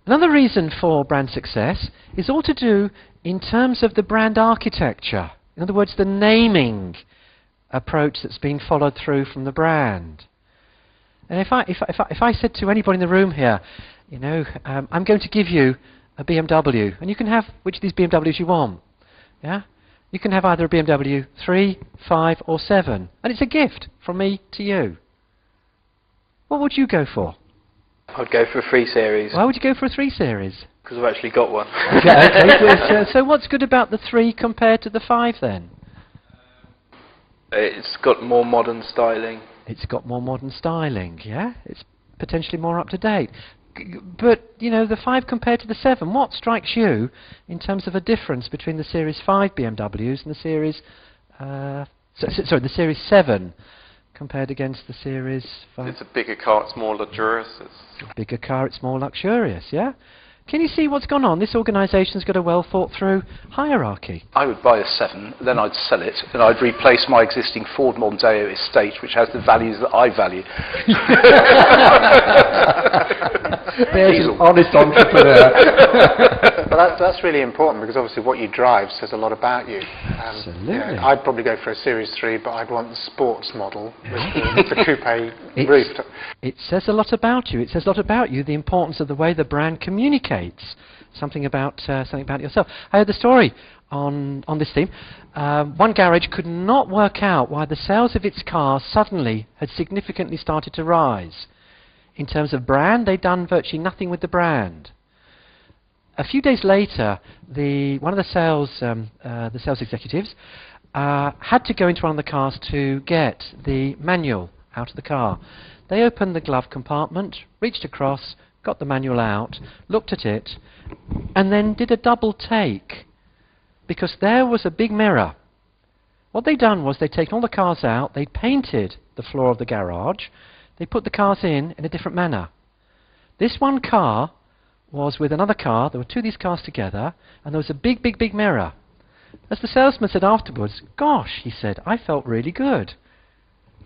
Another reason for brand success is all to do in terms of the brand architecture. In other words, the naming approach that's been followed through from the brand. And if I said to anybody in the room here, I'm going to give you a BMW, and you can have which of these BMWs you want. Yeah? You can have either a BMW 3, 5, or 7, and it's a gift from me to you. What would you go for? I'd go for a 3 Series. Why would you go for a 3 Series? Because I've actually got one. Okay, so what's good about the 3 compared to the 5 then? It's got more modern styling. It's got more modern styling, yeah? It's potentially more up to date. But, the 5 compared to the 7, what strikes you in terms of a difference between the Series 5 BMWs and the Series... the Series 7 compared against the Series 5? It's a bigger car, it's more luxurious. Bigger car, it's more luxurious, yeah? Can you see what's gone on? This organisation's got a well thought through hierarchy. I would buy a 7, then I'd sell it, and I'd replace my existing Ford Mondeo estate, which has the values that I value. There's an honest entrepreneur. But that's really important, because obviously what you drive says a lot about you. Absolutely. I'd probably go for a Series 3, but I'd want the sports model with the coupe roof. It says a lot about you. It says a lot about you, the importance of the way the brand communicates. Something about yourself. I heard the story on this theme. One garage could not work out why the sales of its cars suddenly had significantly started to rise. In terms of brand, they'd done virtually nothing with the brand. A few days later, one of the sales executives had to go into one of the cars to get the manual out of the car. They opened the glove compartment, reached across, got the manual out, looked at it, and then did a double take, because there was a big mirror. What they'd done was they'd taken all the cars out, they'd painted the floor of the garage, they put the cars in a different manner. This one car was with another car, there were 2 of these cars together, and there was a big, big, big mirror. As the salesman said afterwards, "Gosh," he said, "I felt really good.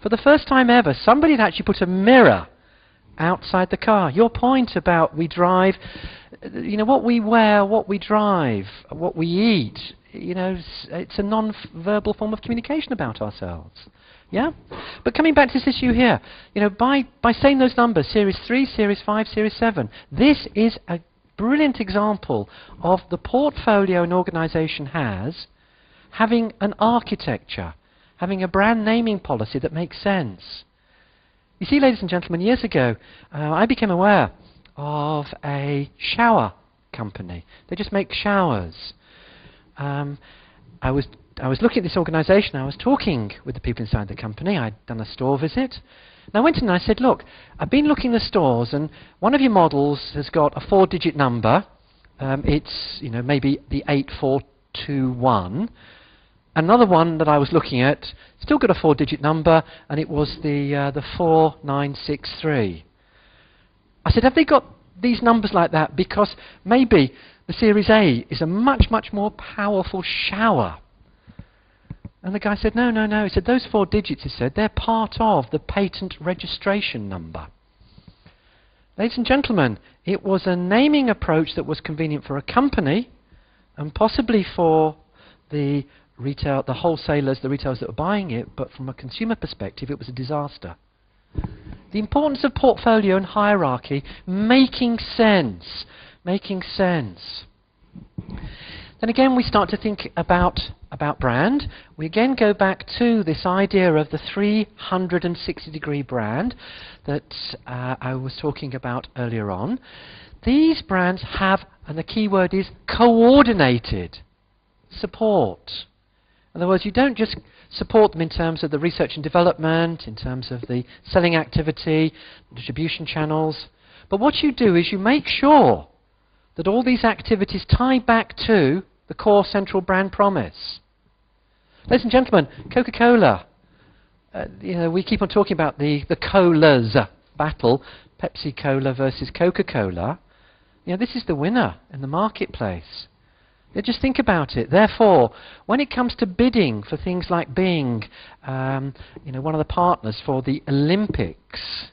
For the first time ever, somebody had actually put a mirror outside the car." Your point about we drive, what we wear, what we drive, what we eat, it's a non-verbal form of communication about ourselves. Yeah? But coming back to this issue here, by saying those numbers, Series 3, Series 5, Series 7, this is a brilliant example of the portfolio an organisation has, having an architecture, having a brand naming policy that makes sense. You see, ladies and gentlemen, years ago, I became aware of a shower company. They just make showers. I was looking at this organisation. I was talking with the people inside the company. I'd done a store visit. And I went in and I said, "Look, I've been looking in the stores, and one of your models has got a 4-digit number. It's maybe the 8421. Another one that I was looking at still got a 4-digit number, and it was the 4963. I said, "Have they got these numbers like that? Because maybe the Series A is a much, much more powerful shower." And the guy said, no. He said, "Those 4 digits," he said, "they're part of the patent registration number." Ladies and gentlemen, it was a naming approach that was convenient for a company, and possibly for the wholesalers, the retailers that were buying it, but from a consumer perspective, it was a disaster. The importance of portfolio and hierarchy, making sense. Then again, we start to think about brand. We again go back to this idea of the 360-degree brand that I was talking about earlier on. These brands have, and the key word is coordinated support. In other words, you don't just support them in terms of the research and development, in terms of the selling activity, distribution channels, but what you do is you make sure that all these activities tie back to the core central brand promise. Ladies and gentlemen, Coca-Cola, we keep on talking about the colas battle, Pepsi-Cola versus Coca-Cola. This is the winner in the marketplace. Just think about it. Therefore, when it comes to bidding for things like being one of the partners for the Olympics,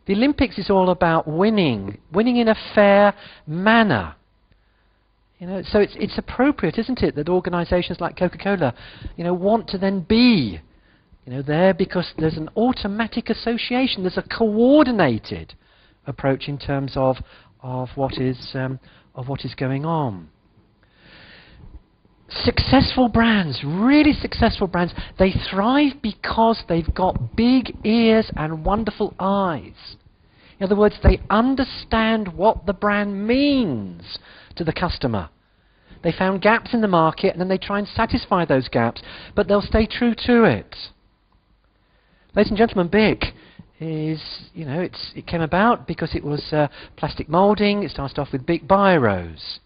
The Olympics is all about winning in a fair manner. You know, so it's appropriate, isn't it, that organisations like Coca-Cola, you know, want to then be, you know, there because there's an automatic association, there's a coordinated approach in terms of what is going on. Successful brands, really successful brands, they thrive because they've got big ears and wonderful eyes. In other words, they understand what the brand means to the customer. They found gaps in the market and then they try and satisfy those gaps, but they'll stay true to it. Ladies and gentlemen, Bic is, you know, it came about because it was plastic moulding. It started off with Bic Biros.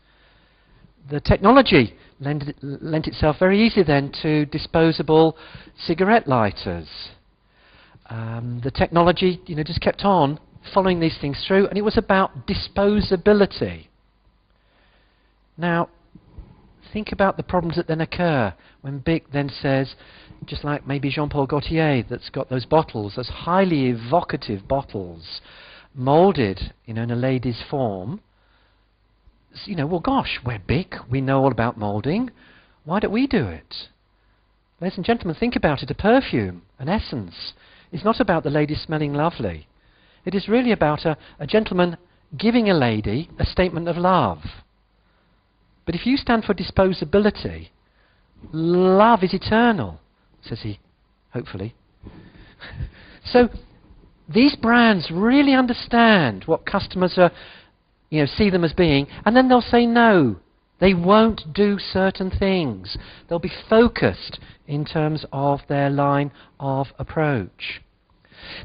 The technology lent itself very easily then to disposable cigarette lighters. The technology, you know, just kept on following these things through, and it was about disposability. Now, think about the problems that then occur when Bic then says, just like maybe Jean-Paul Gaultier, that's got those bottles, those highly evocative bottles, moulded, you know, in a lady's form. You know, well, gosh, we're Bic, we know all about moulding. Why don't we do it? Ladies and gentlemen, think about it. A perfume, an essence, is not about the lady smelling lovely. It is really about a gentleman giving a lady a statement of love. But if you stand for disposability, love is eternal, says he, hopefully. So these brands really understand what customers are, you know, see them as being, and then they'll say no. They won't do certain things. They'll be focused in terms of their line of approach.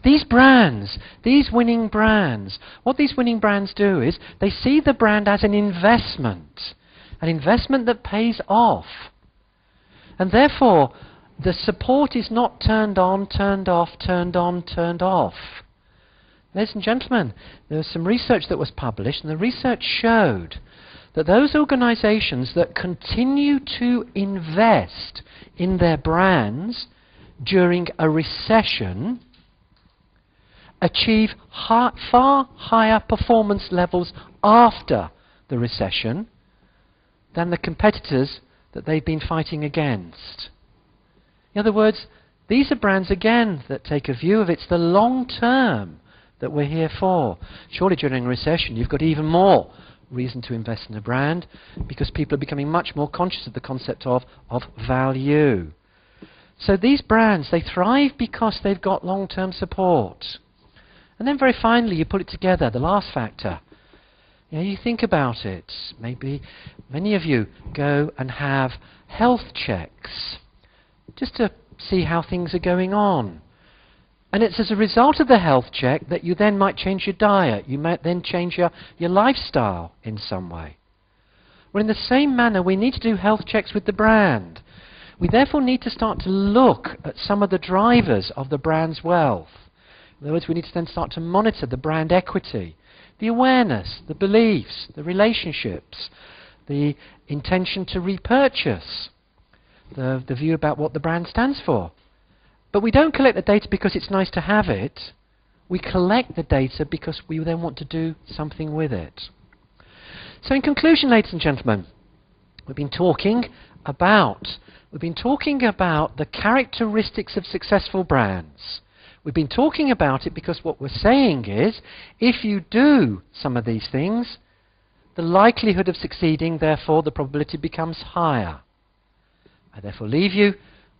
These brands, these winning brands, what these winning brands do is they see the brand as an investment that pays off. And therefore, the support is not turned on, turned off, turned on, turned off. Ladies and gentlemen, there was some research that was published, and the research showed that those organisations that continue to invest in their brands during a recession achieve far higher performance levels after the recession than the competitors that they've been fighting against. In other words, these are brands, again, that take a view of it's the long term that we're here for. Surely during a recession you've got even more reason to invest in a brand because people are becoming much more conscious of the concept of value. So these brands, they thrive because they've got long-term support. And then very finally you put it together, the last factor. You know, you think about it. Maybe many of you go and have health checks just to see how things are going on. And it's as a result of the health check that you then might change your diet. You might then change your lifestyle in some way. Well, in the same manner, we need to do health checks with the brand. We therefore need to start to look at some of the drivers of the brand's wealth. In other words, we need to then start to monitor the brand equity, the awareness, the beliefs, the relationships, the intention to repurchase, the view about what the brand stands for. But we don't collect the data because it's nice to have it. We collect the data because we then want to do something with it. So in conclusion, ladies and gentlemen, we've been talking about the characteristics of successful brands. We've been talking about it because what we're saying is, if you do some of these things, the likelihood of succeeding, therefore, the probability becomes higher. I therefore leave you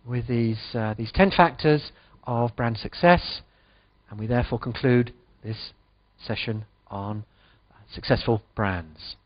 with these 10 factors of brand success, and we therefore conclude this session on successful brands.